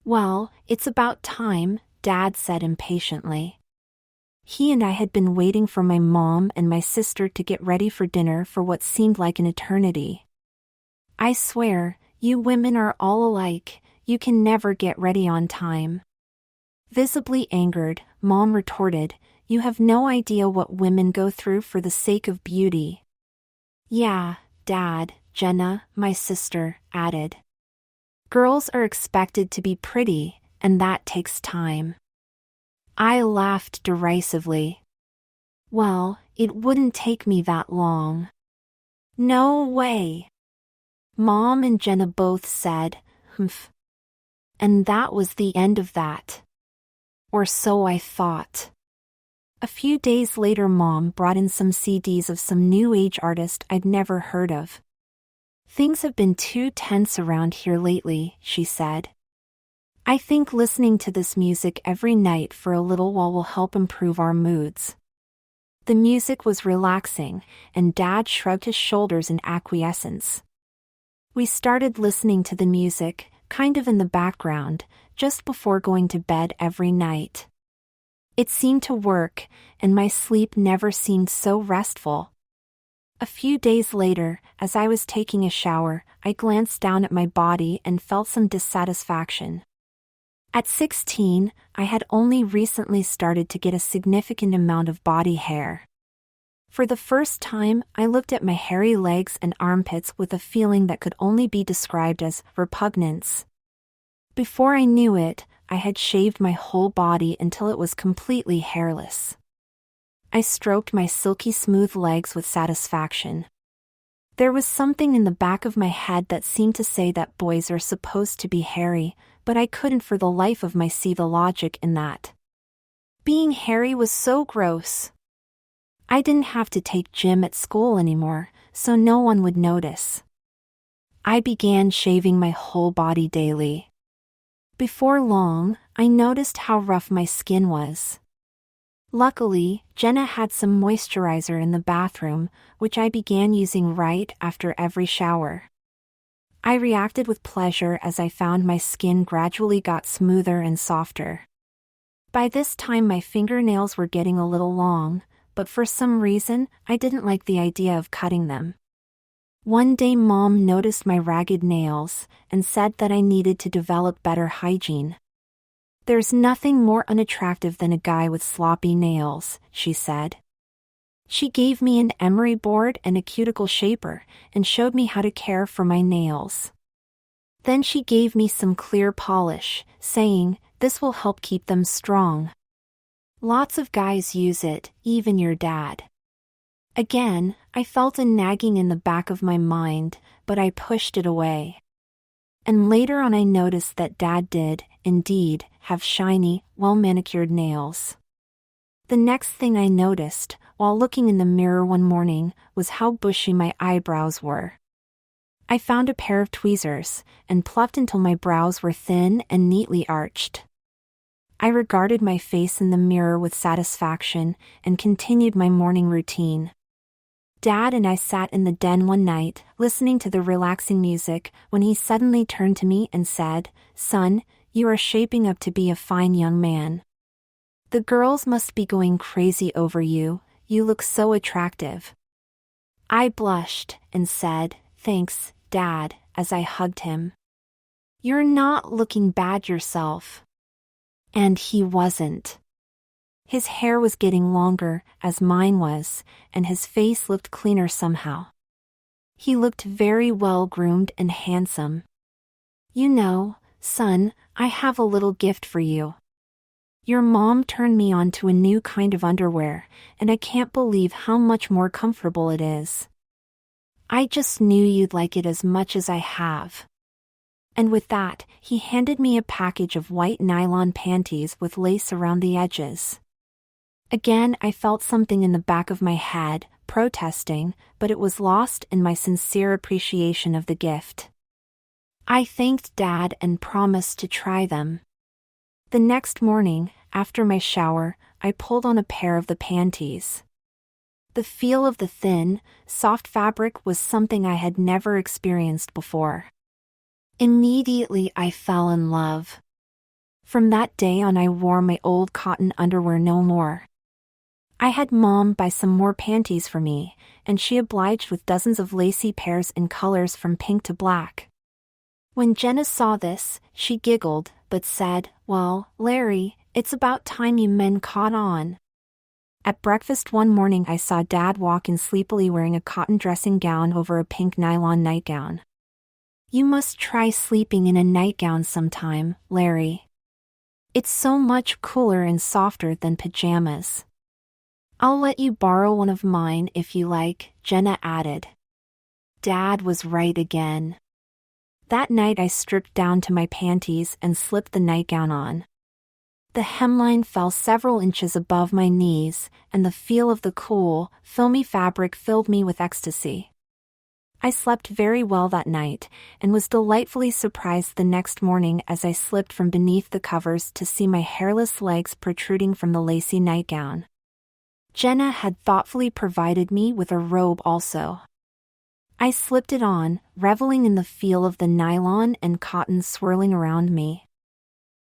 Well, it's about time, Dad said impatiently. He and I had been waiting for my mom and my sister to get ready for dinner for what seemed like an eternity. I swear, you women are all alike, you can never get ready on time. Visibly angered, Mom retorted, you have no idea what women go through for the sake of beauty. Yeah, Dad, Jenna, my sister, added. Girls are expected to be pretty, and that takes time. I laughed derisively. Well, it wouldn't take me that long. No way. Mom and Jenna both said, humph. And that was the end of that. Or so I thought. A few days later Mom brought in some CDs of some new age artist I'd never heard of. Things have been too tense around here lately, she said. I think listening to this music every night for a little while will help improve our moods. The music was relaxing, and Dad shrugged his shoulders in acquiescence. We started listening to the music, kind of in the background, just before going to bed every night. It seemed to work, and my sleep never seemed so restful. A few days later, as I was taking a shower, I glanced down at my body and felt some dissatisfaction. At 16, I had only recently started to get a significant amount of body hair. For the first time, I looked at my hairy legs and armpits with a feeling that could only be described as repugnance. Before I knew it, I had shaved my whole body until it was completely hairless. I stroked my silky smooth legs with satisfaction. There was something in the back of my head that seemed to say that boys are supposed to be hairy, but I couldn't for the life of me see the logic in that. Being hairy was so gross. I didn't have to take gym at school anymore, so no one would notice. I began shaving my whole body daily. Before long, I noticed how rough my skin was. Luckily, Jenna had some moisturizer in the bathroom, which I began using right after every shower. I reacted with pleasure as I found my skin gradually got smoother and softer. By this time my fingernails were getting a little long, but for some reason, I didn't like the idea of cutting them. One day Mom noticed my ragged nails and said that I needed to develop better hygiene. There's nothing more unattractive than a guy with sloppy nails, she said. She gave me an emery board and a cuticle shaper and showed me how to care for my nails. Then she gave me some clear polish, saying, this will help keep them strong. Lots of guys use it, even your dad. Again, I felt a nagging in the back of my mind, but I pushed it away. And later on I noticed that Dad did, indeed, have shiny, well-manicured nails. The next thing I noticed, while looking in the mirror one morning, was how bushy my eyebrows were. I found a pair of tweezers, and plucked until my brows were thin and neatly arched. I regarded my face in the mirror with satisfaction, and continued my morning routine. Dad and I sat in the den one night, listening to the relaxing music, when he suddenly turned to me and said, "Son, you are shaping up to be a fine young man. The girls must be going crazy over you, you look so attractive." I blushed and said, "Thanks, Dad," as I hugged him. "You're not looking bad yourself." And he wasn't. His hair was getting longer, as mine was, and his face looked cleaner somehow. He looked very well groomed and handsome. "You know, son, I have a little gift for you. Your mom turned me on to a new kind of underwear, and I can't believe how much more comfortable it is. I just knew you'd like it as much as I have." And with that, he handed me a package of white nylon panties with lace around the edges. Again I felt something in the back of my head, protesting, but it was lost in my sincere appreciation of the gift. I thanked Dad and promised to try them. The next morning, after my shower, I pulled on a pair of the panties. The feel of the thin, soft fabric was something I had never experienced before. Immediately I fell in love. From that day on, I wore my old cotton underwear no more. I had Mom buy some more panties for me, and she obliged with dozens of lacy pairs in colors from pink to black. When Jenna saw this, she giggled, but said, "Well, Larry, it's about time you men caught on." At breakfast one morning, I saw Dad walk in sleepily wearing a cotton dressing gown over a pink nylon nightgown. "You must try sleeping in a nightgown sometime, Larry. It's so much cooler and softer than pajamas." "I'll let you borrow one of mine if you like," Jenna added. Dad was right again. That night I stripped down to my panties and slipped the nightgown on. The hemline fell several inches above my knees, and the feel of the cool, filmy fabric filled me with ecstasy. I slept very well that night, and was delightfully surprised the next morning as I slipped from beneath the covers to see my hairless legs protruding from the lacy nightgown. Jenna had thoughtfully provided me with a robe also. I slipped it on, reveling in the feel of the nylon and cotton swirling around me.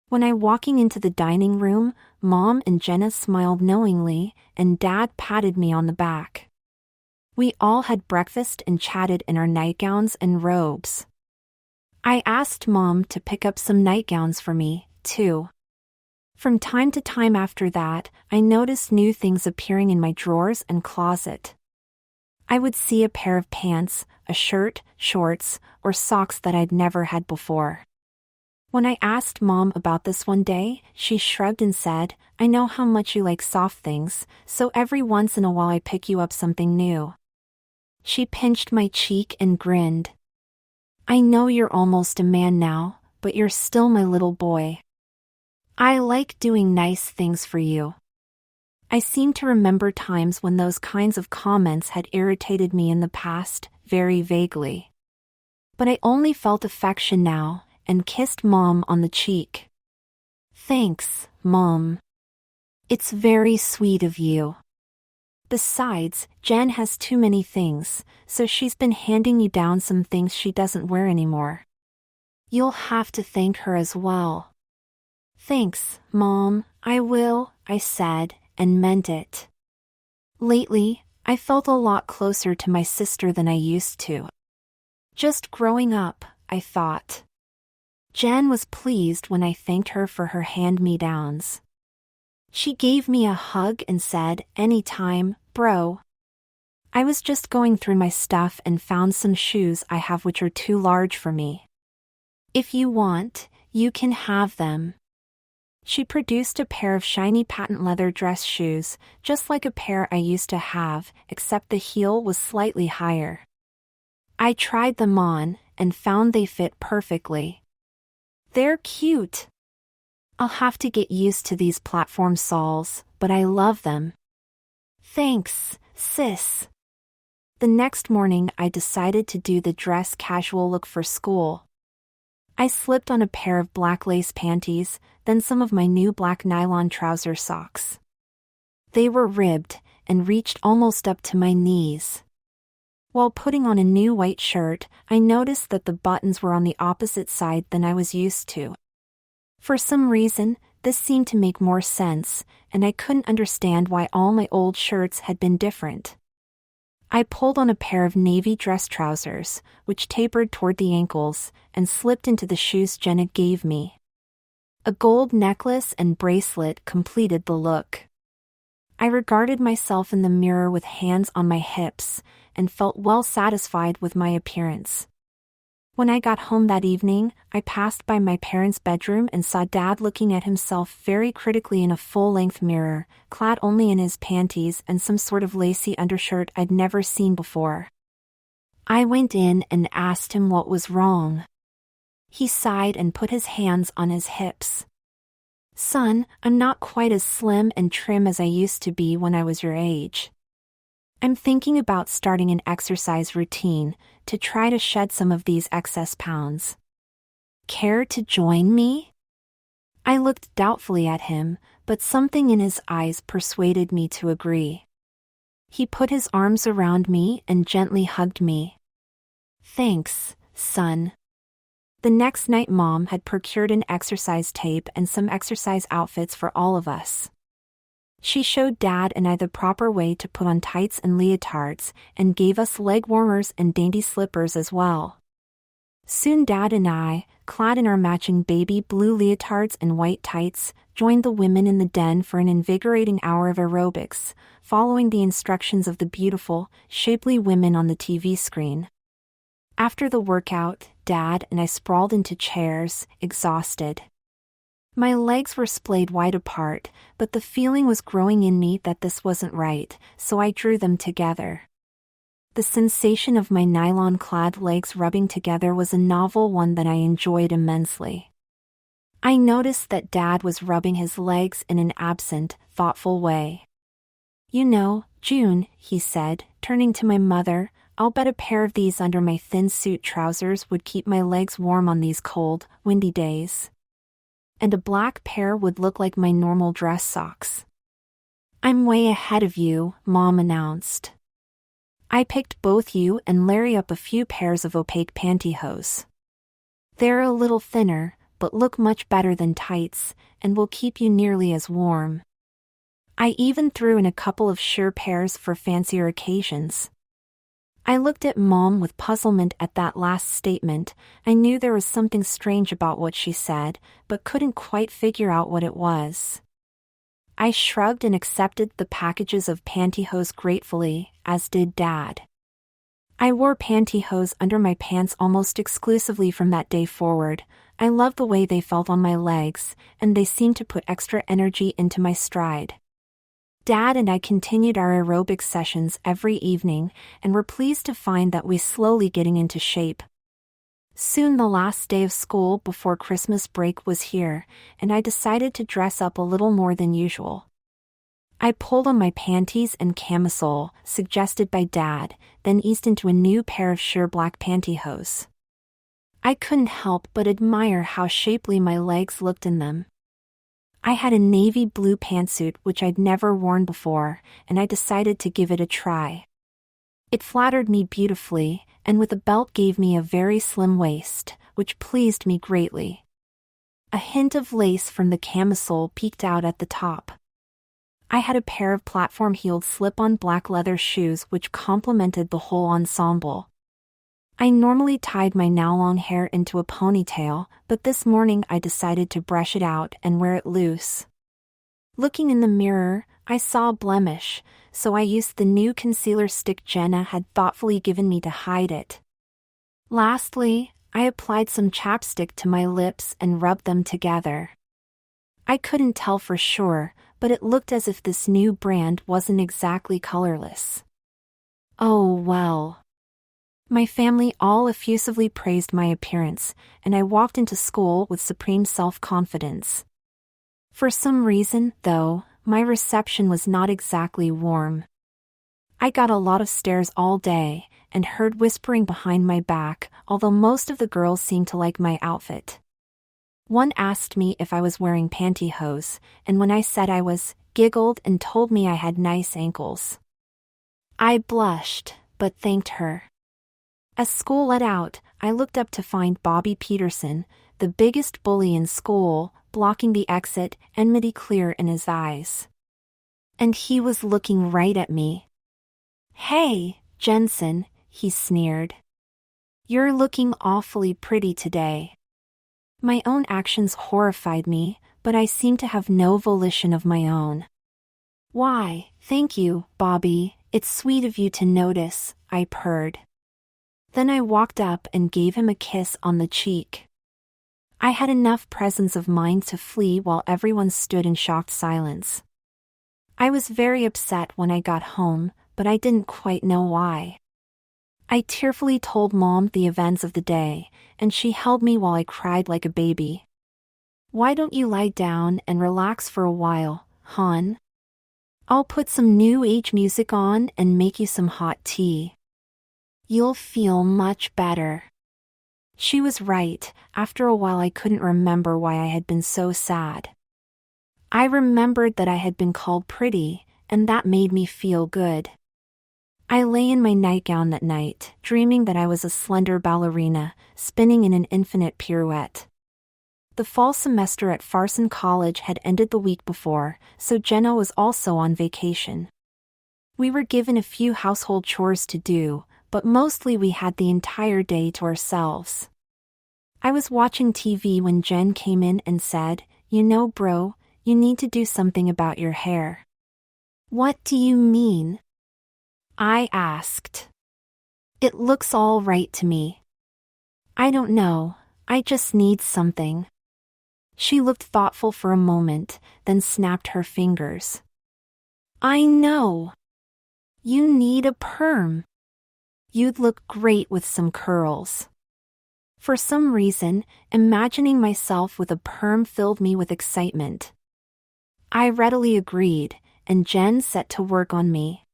When I walking into the dining room, Mom and Jenna smiled knowingly, and Dad patted me on the back. We all had breakfast and chatted in our nightgowns and robes. I asked Mom to pick up some nightgowns for me, too. From time to time after that, I noticed new things appearing in my drawers and closet. I would see a pair of pants, a shirt, shorts, or socks that I'd never had before. When I asked Mom about this one day, she shrugged and said, "I know how much you like soft things, so every once in a while I pick you up something new." She pinched my cheek and grinned. "I know you're almost a man now, but you're still my little boy. I like doing nice things for you." I seem to remember times when those kinds of comments had irritated me in the past, very vaguely. But I only felt affection now, and kissed Mom on the cheek. "Thanks, Mom. It's very sweet of you. Besides, Jen has too many things, so she's been handing you down some things she doesn't wear anymore. You'll have to thank her as well." "Thanks, Mom, I will," I said, and meant it. Lately, I felt a lot closer to my sister than I used to. Just growing up, I thought. Jen was pleased when I thanked her for her hand-me-downs. She gave me a hug and said, "Anytime, bro." I was just going through my stuff and found some shoes I have which are too large for me. "If you want, you can have them." She produced a pair of shiny patent leather dress shoes, just like a pair I used to have, except the heel was slightly higher. I tried them on, and found they fit perfectly. They're cute. I'll have to get used to these platform soles, but I love them. Thanks, sis. The next morning I decided to do the dress casual look for school. I slipped on a pair of black lace panties, then some of my new black nylon trouser socks. They were ribbed, and reached almost up to my knees. While putting on a new white shirt, I noticed that the buttons were on the opposite side than I was used to. For some reason, this seemed to make more sense, and I couldn't understand why all my old shirts had been different. I pulled on a pair of navy dress trousers, which tapered toward the ankles, and slipped into the shoes Jenna gave me. A gold necklace and bracelet completed the look. I regarded myself in the mirror with hands on my hips, and felt well satisfied with my appearance. When I got home that evening, I passed by my parents' bedroom and saw Dad looking at himself very critically in a full-length mirror, clad only in his panties and some sort of lacy undershirt I'd never seen before. I went in and asked him what was wrong. He sighed and put his hands on his hips. "Son, I'm not quite as slim and trim as I used to be when I was your age. I'm thinking about starting an exercise routine to try to shed some of these excess pounds. Care to join me?" I looked doubtfully at him, but something in his eyes persuaded me to agree. He put his arms around me and gently hugged me. "Thanks, son. The next night Mom had procured an exercise tape and some exercise outfits for all of us. She showed Dad and I the proper way to put on tights and leotards, and gave us leg warmers and dainty slippers as well. Soon Dad and I, clad in our matching baby blue leotards and white tights, joined the women in the den for an invigorating hour of aerobics, following the instructions of the beautiful, shapely women on the TV screen. After the workout, Dad and I sprawled into chairs, exhausted. My legs were splayed wide apart, but the feeling was growing in me that this wasn't right, so I drew them together. The sensation of my nylon-clad legs rubbing together was a novel one that I enjoyed immensely. I noticed that Dad was rubbing his legs in an absent, thoughtful way. "You know, June," he said, turning to my mother, "I'll bet a pair of these under my thin suit trousers would keep my legs warm on these cold, windy days. And a black pair would look like my normal dress socks." "I'm way ahead of you," Mom announced. "I picked both you and Larry up a few pairs of opaque pantyhose. They're a little thinner, but look much better than tights, and will keep you nearly as warm. I even threw in a couple of sheer pairs for fancier occasions." I looked at Mom with puzzlement at that last statement. I knew there was something strange about what she said, but couldn't quite figure out what it was. I shrugged and accepted the packages of pantyhose gratefully, as did Dad. I wore pantyhose under my pants almost exclusively from that day forward. I loved the way they felt on my legs, and they seemed to put extra energy into my stride. Dad and I continued our aerobic sessions every evening, and were pleased to find that we slowly getting into shape. Soon the last day of school before Christmas break was here, and I decided to dress up a little more than usual. I pulled on my panties and camisole, suggested by Dad, then eased into a new pair of sheer black pantyhose. I couldn't help but admire how shapely my legs looked in them. I had a navy blue pantsuit which I'd never worn before, and I decided to give it a try. It flattered me beautifully, and with a belt gave me a very slim waist, which pleased me greatly. A hint of lace from the camisole peeked out at the top. I had a pair of platform-heeled slip-on black leather shoes which complemented the whole ensemble. I normally tied my now long hair into a ponytail, but this morning I decided to brush it out and wear it loose. Looking in the mirror, I saw a blemish, so I used the new concealer stick Jenna had thoughtfully given me to hide it. Lastly, I applied some chapstick to my lips and rubbed them together. I couldn't tell for sure, but it looked as if this new brand wasn't exactly colorless. Oh well. My family all effusively praised my appearance, and I walked into school with supreme self-confidence. For some reason, though, my reception was not exactly warm. I got a lot of stares all day, and heard whispering behind my back, although most of the girls seemed to like my outfit. One asked me if I was wearing pantyhose, and when I said I was, giggled and told me I had nice ankles. I blushed, but thanked her. As school let out, I looked up to find Bobby Peterson, the biggest bully in school, blocking the exit, enmity clear in his eyes. And he was looking right at me. "Hey, Jensen," he sneered. "You're looking awfully pretty today." My own actions horrified me, but I seemed to have no volition of my own. "Why, thank you, Bobby, it's sweet of you to notice," I purred. Then I walked up and gave him a kiss on the cheek. I had enough presence of mind to flee while everyone stood in shocked silence. I was very upset when I got home, but I didn't quite know why. I tearfully told Mom the events of the day, and she held me while I cried like a baby. "Why don't you lie down and relax for a while, hon? I'll put some new age music on and make you some hot tea. You'll feel much better." She was right. After a while I couldn't remember why I had been so sad. I remembered that I had been called pretty, and that made me feel good. I lay in my nightgown that night, dreaming that I was a slender ballerina, spinning in an infinite pirouette. The fall semester at Farson College had ended the week before, so Jenna was also on vacation. We were given a few household chores to do, but mostly we had the entire day to ourselves. I was watching TV when Jen came in and said, "You know, bro, you need to do something about your hair." "What do you mean?" I asked. "It looks all right to me." "I don't know, I just need something." She looked thoughtful for a moment, then snapped her fingers. "I know. You need a perm. You'd look great with some curls." For some reason, imagining myself with a perm filled me with excitement. I readily agreed, and Jen set to work on me.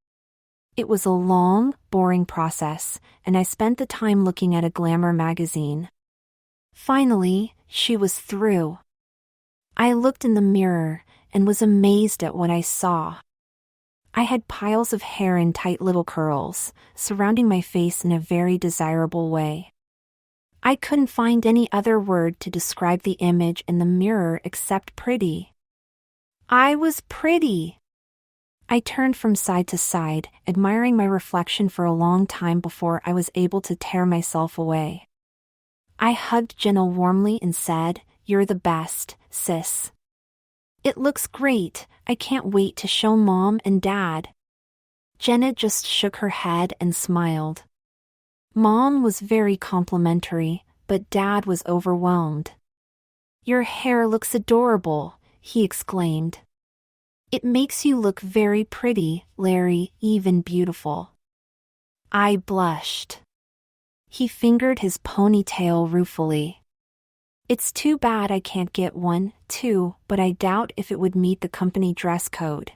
It was a long, boring process, and I spent the time looking at a glamour magazine. Finally, she was through. I looked in the mirror, and was amazed at what I saw. I had piles of hair in tight little curls, surrounding my face in a very desirable way. I couldn't find any other word to describe the image in the mirror except pretty. I was pretty. I turned from side to side, admiring my reflection for a long time before I was able to tear myself away. I hugged Jenna warmly and said, "You're the best, sis." "It looks great, I can't wait to show Mom and Dad." Jenna just shook her head and smiled. Mom was very complimentary, but Dad was overwhelmed. "Your hair looks adorable," he exclaimed. "It makes you look very pretty, Larry, even beautiful." I blushed. He fingered his ponytail ruefully. "It's too bad I can't get one, too, but I doubt if it would meet the company dress code."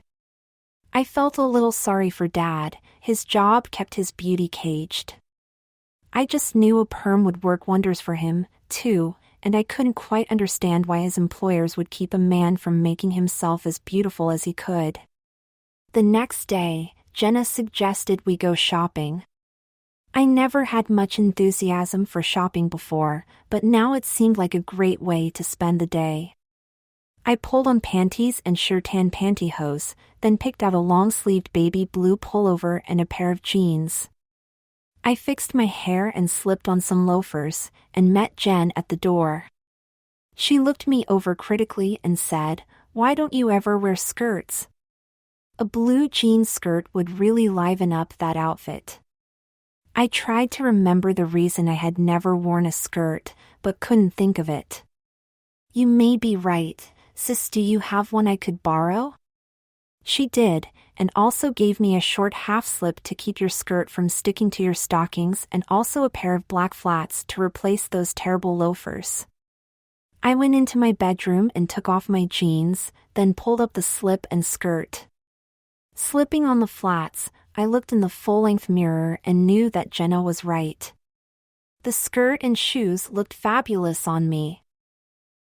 I felt a little sorry for Dad, his job kept his beauty caged. I just knew a perm would work wonders for him, too, and I couldn't quite understand why his employers would keep a man from making himself as beautiful as he could. The next day, Jenna suggested we go shopping. I never had much enthusiasm for shopping before, but now it seemed like a great way to spend the day. I pulled on panties and shirtan pantyhose, then picked out a long-sleeved baby blue pullover and a pair of jeans. I fixed my hair and slipped on some loafers, and met Jen at the door. She looked me over critically and said, "Why don't you ever wear skirts?" A blue jean skirt would really liven up that outfit. I tried to remember the reason I had never worn a skirt, but couldn't think of it. "You may be right, sis. Do you have one I could borrow?" She did, and also gave me a short half-slip to keep your skirt from sticking to your stockings and also a pair of black flats to replace those terrible loafers. I went into my bedroom and took off my jeans, then pulled up the slip and skirt. Slipping on the flats, I looked in the full-length mirror and knew that Jenna was right. The skirt and shoes looked fabulous on me.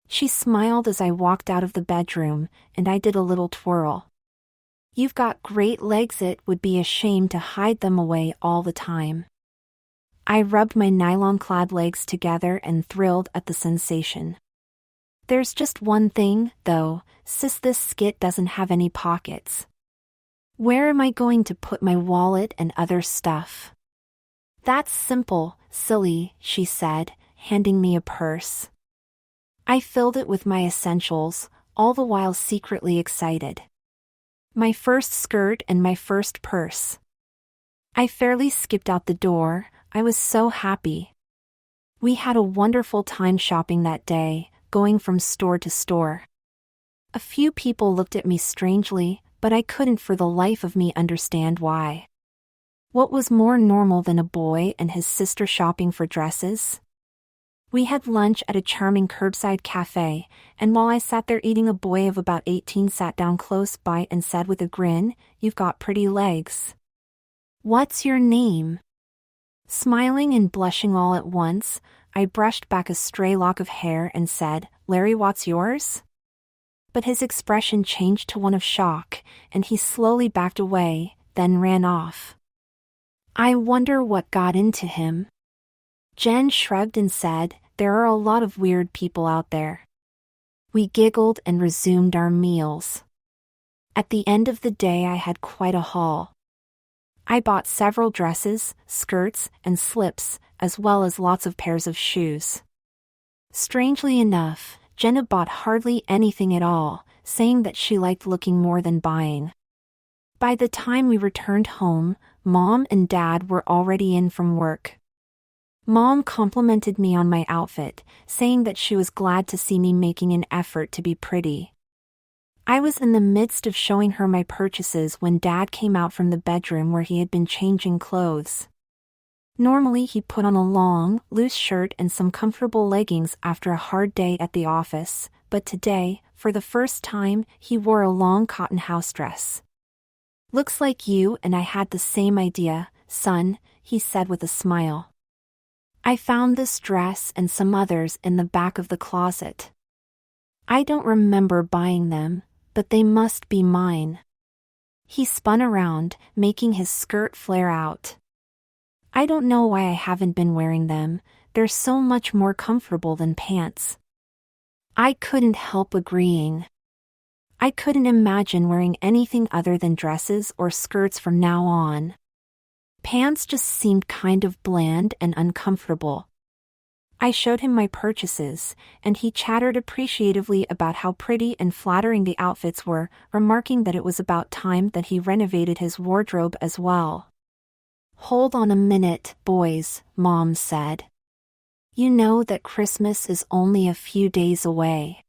She smiled as I walked out of the bedroom, and I did a little twirl. "You've got great legs. It would be a shame to hide them away all the time." I rubbed my nylon-clad legs together and thrilled at the sensation. "There's just one thing, though, sis. This skit doesn't have any pockets. Where am I going to put my wallet and other stuff?" "That's simple, silly," she said, handing me a purse. I filled it with my essentials, all the while secretly excited. My first skirt and my first purse. I fairly skipped out the door, I was so happy. We had a wonderful time shopping that day, going from store to store. A few people looked at me strangely, but I couldn't for the life of me understand why. What was more normal than a boy and his sister shopping for dresses? We had lunch at a charming curbside cafe, and while I sat there eating, a boy of about 18 sat down close by and said with a grin, "You've got pretty legs. What's your name?" Smiling and blushing all at once, I brushed back a stray lock of hair and said, "Larry, what's yours?" But his expression changed to one of shock, and he slowly backed away, then ran off. I wonder what got into him. Jen shrugged and said, there are a lot of weird people out there. We giggled and resumed our meals. At the end of the day, I had quite a haul. I bought several dresses, skirts, and slips, as well as lots of pairs of shoes. Strangely enough, Jenna bought hardly anything at all, saying that she liked looking more than buying. By the time we returned home, Mom and Dad were already in from work. Mom complimented me on my outfit, saying that she was glad to see me making an effort to be pretty. I was in the midst of showing her my purchases when Dad came out from the bedroom where he had been changing clothes. Normally he put on a long, loose shirt and some comfortable leggings after a hard day at the office, but today, for the first time, he wore a long cotton house dress. Looks like you and I had the same idea, son, he said with a smile. I found this dress and some others in the back of the closet. I don't remember buying them, but they must be mine. He spun around, making his skirt flare out. I don't know why I haven't been wearing them, they're so much more comfortable than pants. I couldn't help agreeing. I couldn't imagine wearing anything other than dresses or skirts from now on. Pants just seemed kind of bland and uncomfortable. I showed him my purchases, and he chattered appreciatively about how pretty and flattering the outfits were, remarking that it was about time that he renovated his wardrobe as well. Hold on a minute, boys, Mom said. You know that Christmas is only a few days away.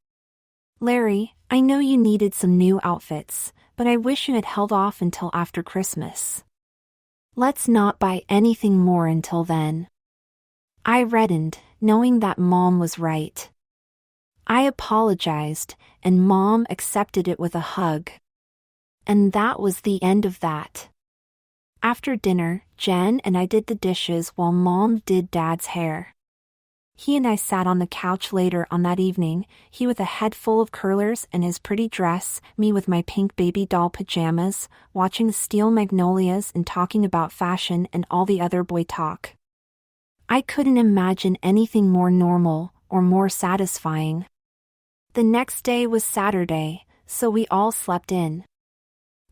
Larry, I know you needed some new outfits, but I wish you had held off until after Christmas. Let's not buy anything more until then. I reddened, knowing that Mom was right. I apologized, and Mom accepted it with a hug. And that was the end of that. After dinner, Jen and I did the dishes while Mom did Dad's hair. He and I sat on the couch later on that evening, he with a head full of curlers and his pretty dress, me with my pink baby doll pajamas, watching the steel magnolias and talking about fashion and all the other boy talk. I couldn't imagine anything more normal or more satisfying. The next day was Saturday, so we all slept in.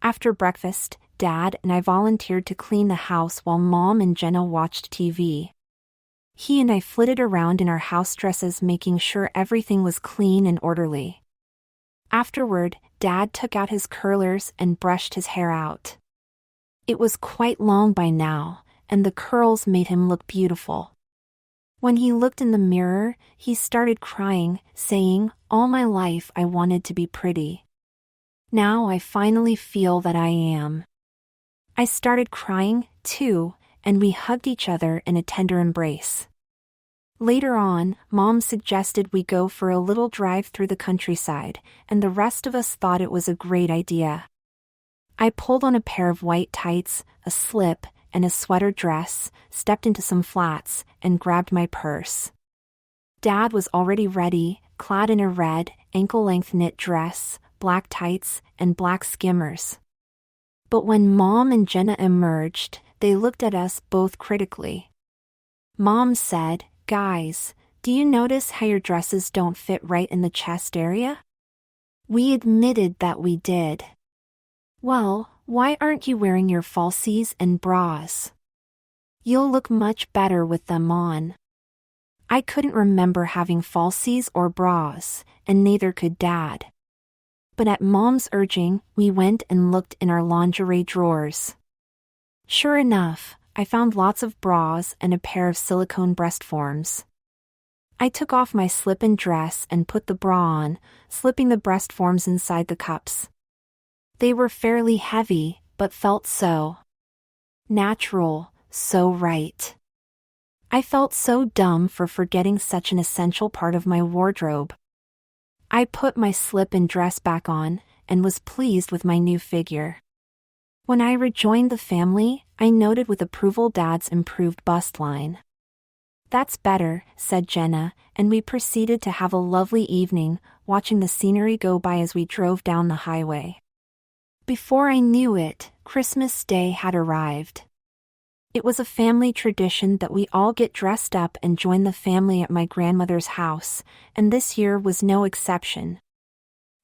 After breakfast, Dad and I volunteered to clean the house while Mom and Jenna watched TV. He and I flitted around in our house dresses, making sure everything was clean and orderly. Afterward, Dad took out his curlers and brushed his hair out. It was quite long by now, and the curls made him look beautiful. When he looked in the mirror, he started crying, saying, "All my life I wanted to be pretty. Now I finally feel that I am." I started crying, too, and we hugged each other in a tender embrace. Later on, Mom suggested we go for a little drive through the countryside, and the rest of us thought it was a great idea. I pulled on a pair of white tights, a slip, and a sweater dress, stepped into some flats, and grabbed my purse. Dad was already ready, clad in a red, ankle-length knit dress, black tights, and black skimmers. But when Mom and Jenna emerged, they looked at us both critically. Mom said, "Guys, do you notice how your dresses don't fit right in the chest area?" We admitted that we did. "Well, why aren't you wearing your falsies and bras? You'll look much better with them on." I couldn't remember having falsies or bras, and neither could Dad. But at Mom's urging, we went and looked in our lingerie drawers. Sure enough, I found lots of bras and a pair of silicone breast forms. I took off my slip-in dress and put the bra on, slipping the breast forms inside the cups. They were fairly heavy, but felt so natural, so right. I felt so dumb for forgetting such an essential part of my wardrobe. I put my slip-in dress back on, and was pleased with my new figure. When I rejoined the family, I noted with approval Dad's improved bust line. "That's better," said Jenna, and we proceeded to have a lovely evening, watching the scenery go by as we drove down the highway. Before I knew it, Christmas Day had arrived. It was a family tradition that we all get dressed up and join the family at my grandmother's house, and this year was no exception.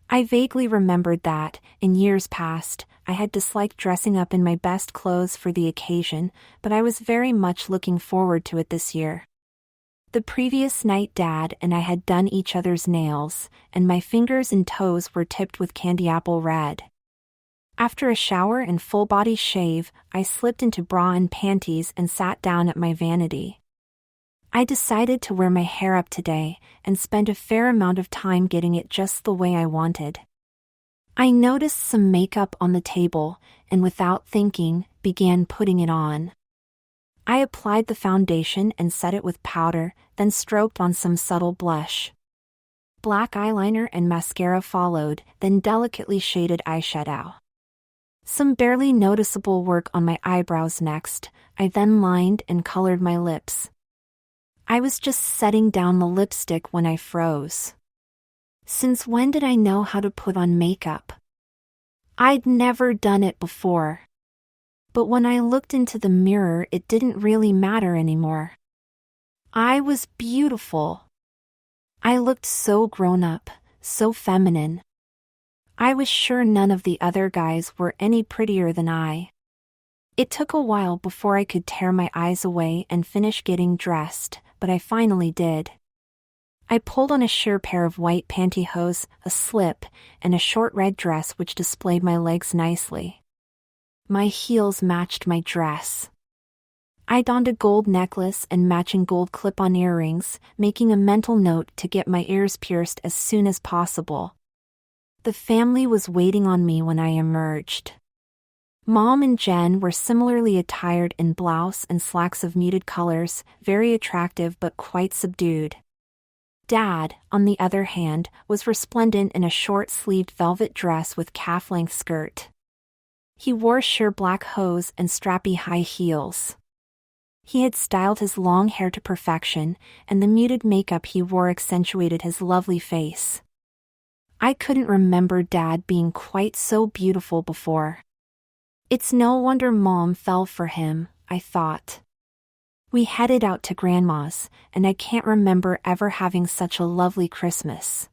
I vaguely remembered that, in years past, I had disliked dressing up in my best clothes for the occasion, but I was very much looking forward to it this year. The previous night Dad and I had done each other's nails, and my fingers and toes were tipped with candy apple red. After a shower and full-body shave, I slipped into bra and panties and sat down at my vanity. I decided to wear my hair up today, and spend a fair amount of time getting it just the way I wanted. I noticed some makeup on the table, and without thinking, began putting it on. I applied the foundation and set it with powder, then stroked on some subtle blush. Black eyeliner and mascara followed, then delicately shaded eyeshadow. Some barely noticeable work on my eyebrows next. I then lined and colored my lips. I was just setting down the lipstick when I froze. Since when did I know how to put on makeup? I'd never done it before. But when I looked into the mirror, it didn't really matter anymore. I was beautiful. I looked so grown up, so feminine. I was sure none of the other guys were any prettier than I. It took a while before I could tear my eyes away and finish getting dressed, but I finally did. I pulled on a sheer pair of white pantyhose, a slip, and a short red dress which displayed my legs nicely. My heels matched my dress. I donned a gold necklace and matching gold clip-on earrings, making a mental note to get my ears pierced as soon as possible. The family was waiting on me when I emerged. Mom and Jen were similarly attired in blouse and slacks of muted colors, very attractive but quite subdued. Dad, on the other hand, was resplendent in a short-sleeved velvet dress with calf-length skirt. He wore sheer black hose and strappy high heels. He had styled his long hair to perfection, and the muted makeup he wore accentuated his lovely face. I couldn't remember Dad being quite so beautiful before. It's no wonder Mom fell for him, I thought. We headed out to Grandma's, and I can't remember ever having such a lovely Christmas.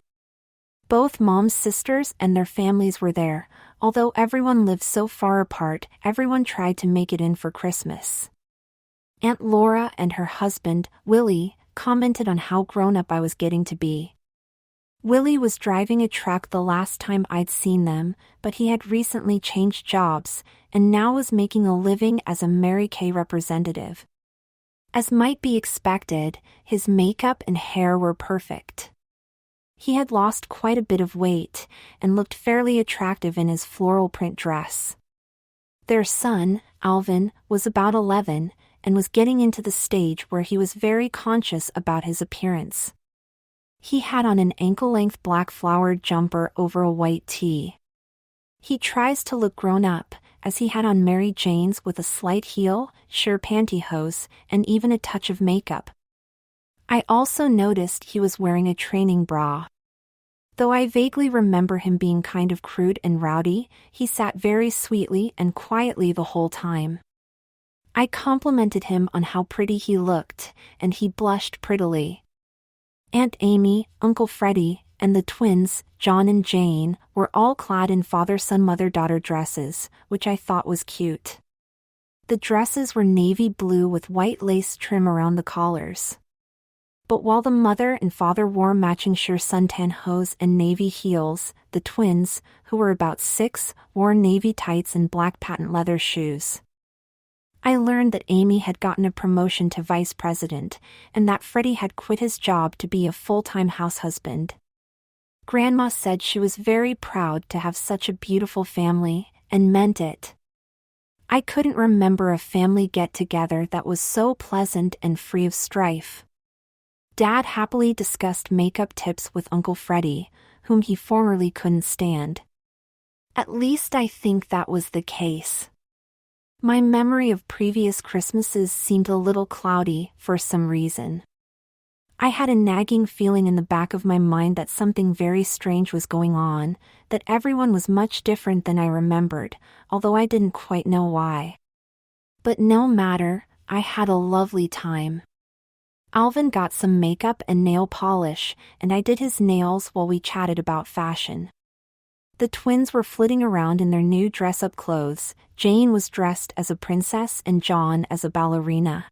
Both Mom's sisters and their families were there. Although everyone lived so far apart, everyone tried to make it in for Christmas. Aunt Laura and her husband, Willie, commented on how grown-up I was getting to be. Willie was driving a truck the last time I'd seen them, but he had recently changed jobs, and now was making a living as a Mary Kay representative. As might be expected, his makeup and hair were perfect. He had lost quite a bit of weight, and looked fairly attractive in his floral print dress. Their son, Alvin, was about 11, and was getting into the stage where he was very conscious about his appearance. He had on an ankle-length black flowered jumper over a white tee. He tries to look grown up, as he had on Mary Jane's with a slight heel, sheer pantyhose, and even a touch of makeup. I also noticed he was wearing a training bra. Though I vaguely remember him being kind of crude and rowdy, he sat very sweetly and quietly the whole time. I complimented him on how pretty he looked, and he blushed prettily. Aunt Amy, Uncle Freddie, and the twins, John and Jane, were all clad in father-son mother-daughter dresses, which I thought was cute. The dresses were navy blue with white lace trim around the collars. But while the mother and father wore matching sheer suntan hose and navy heels, the twins, who were about 6, wore navy tights and black patent leather shoes. I learned that Amy had gotten a promotion to vice president, and that Freddie had quit his job to be a full-time house husband. Grandma said she was very proud to have such a beautiful family, and meant it. I couldn't remember a family get-together that was so pleasant and free of strife. Dad happily discussed makeup tips with Uncle Freddie, whom he formerly couldn't stand. At least I think that was the case. My memory of previous Christmases seemed a little cloudy for some reason. I had a nagging feeling in the back of my mind that something very strange was going on, that everyone was much different than I remembered, although I didn't quite know why. But no matter, I had a lovely time. Alvin got some makeup and nail polish, and I did his nails while we chatted about fashion. The twins were flitting around in their new dress-up clothes. Jane was dressed as a princess and John as a ballerina.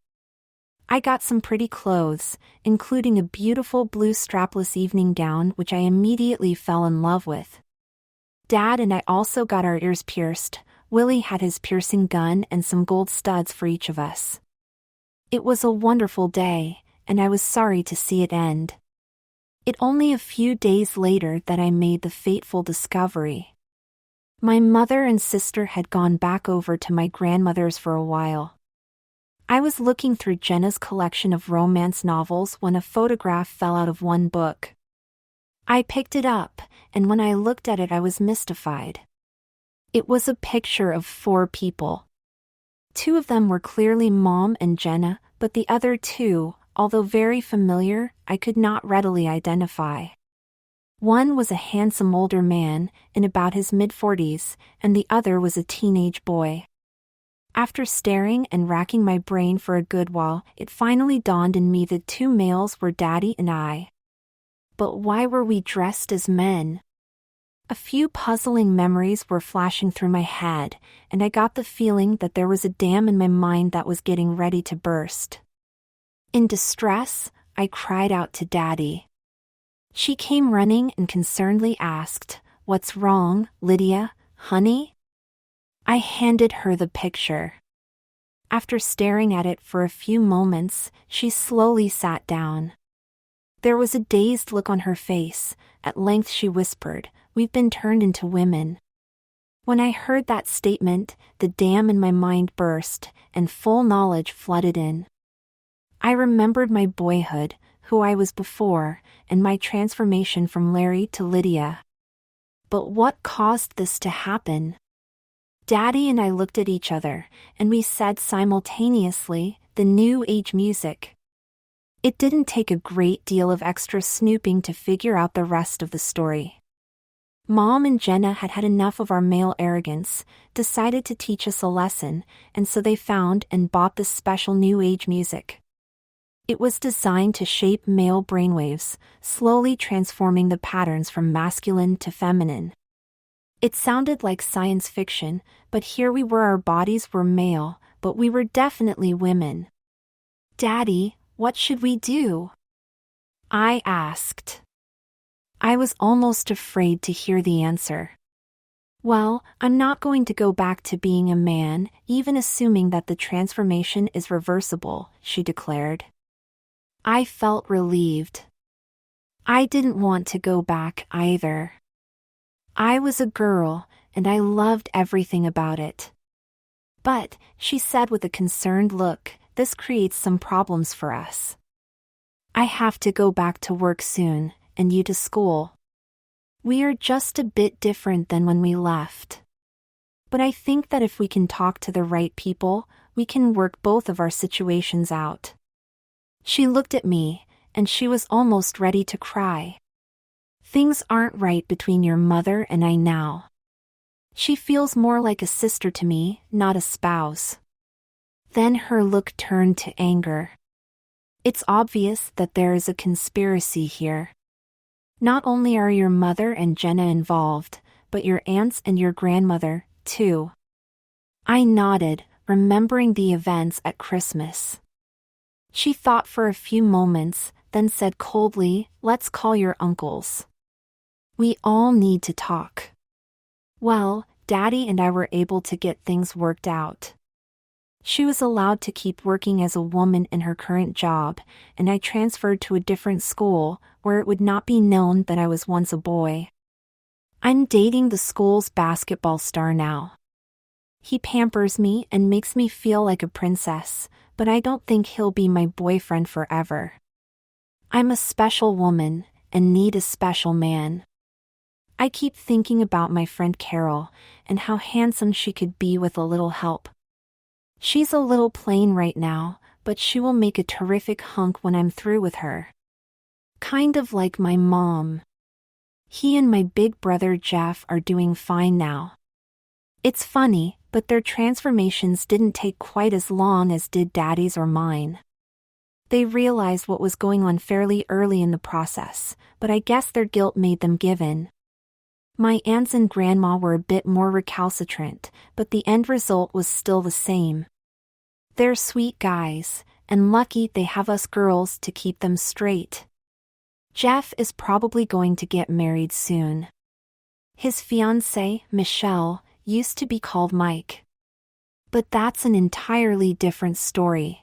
I got some pretty clothes, including a beautiful blue strapless evening gown which I immediately fell in love with. Dad and I also got our ears pierced. Willie had his piercing gun and some gold studs for each of us. It was a wonderful day, and I was sorry to see it end. It only a few days later that I made the fateful discovery. My mother and sister had gone back over to my grandmother's for a while. I was looking through Jenna's collection of romance novels when a photograph fell out of one book. I picked it up, and when I looked at it I was mystified. It was a picture of 4 people. 2 of them were clearly Mom and Jenna, but the other 2, although very familiar, I could not readily identify. One was a handsome older man, in about his mid-40s, and the other was a teenage boy. After staring and racking my brain for a good while, it finally dawned on me that 2 males were Daddy and I. But why were we dressed as men? A few puzzling memories were flashing through my head, and I got the feeling that there was a dam in my mind that was getting ready to burst. In distress, I cried out to Daddy. She came running and concernedly asked, "What's wrong, Lydia, honey?" I handed her the picture. After staring at it for a few moments, she slowly sat down. There was a dazed look on her face. At length she whispered, "We've been turned into women." When I heard that statement, the dam in my mind burst, and full knowledge flooded in. I remembered my boyhood, who I was before, and my transformation from Larry to Lydia. But what caused this to happen? Daddy and I looked at each other, and we said simultaneously, "The new age music." It didn't take a great deal of extra snooping to figure out the rest of the story. Mom and Jenna had had enough of our male arrogance, decided to teach us a lesson, and so they found and bought this special new age music. It was designed to shape male brainwaves, slowly transforming the patterns from masculine to feminine. It sounded like science fiction, but here we were, our bodies were male, but we were definitely women. "Daddy, what should we do?" I asked. I was almost afraid to hear the answer. "Well, I'm not going to go back to being a man, even assuming that the transformation is reversible," she declared. I felt relieved. I didn't want to go back either. I was a girl, and I loved everything about it. "But," she said with a concerned look, "this creates some problems for us. I have to go back to work soon, and you to school. We are just a bit different than when we left. But I think that if we can talk to the right people, we can work both of our situations out." She looked at me, and she was almost ready to cry. "Things aren't right between your mother and I now. She feels more like a sister to me, not a spouse." Then her look turned to anger. "It's obvious that there is a conspiracy here. Not only are your mother and Jenna involved, but your aunts and your grandmother, too." I nodded, remembering the events at Christmas. She thought for a few moments, then said coldly, "Let's call your uncles. We all need to talk." Well, Daddy and I were able to get things worked out. She was allowed to keep working as a woman in her current job, and I transferred to a different school, where it would not be known that I was once a boy. I'm dating the school's basketball star now. He pampers me and makes me feel like a princess, but I don't think he'll be my boyfriend forever. I'm a special woman, and need a special man. I keep thinking about my friend Carol, and how handsome she could be with a little help. She's a little plain right now, but she will make a terrific hunk when I'm through with her. Kind of like my mom. He and my big brother Jeff are doing fine now. It's funny, But their transformations didn't take quite as long as did Daddy's or mine. They realized what was going on fairly early in the process, but I guess their guilt made them give in. My aunts and grandma were a bit more recalcitrant, but the end result was still the same. They're sweet guys, and lucky they have us girls to keep them straight. Jeff is probably going to get married soon. His fiancée, Michelle, used to be called Mike. But that's an entirely different story.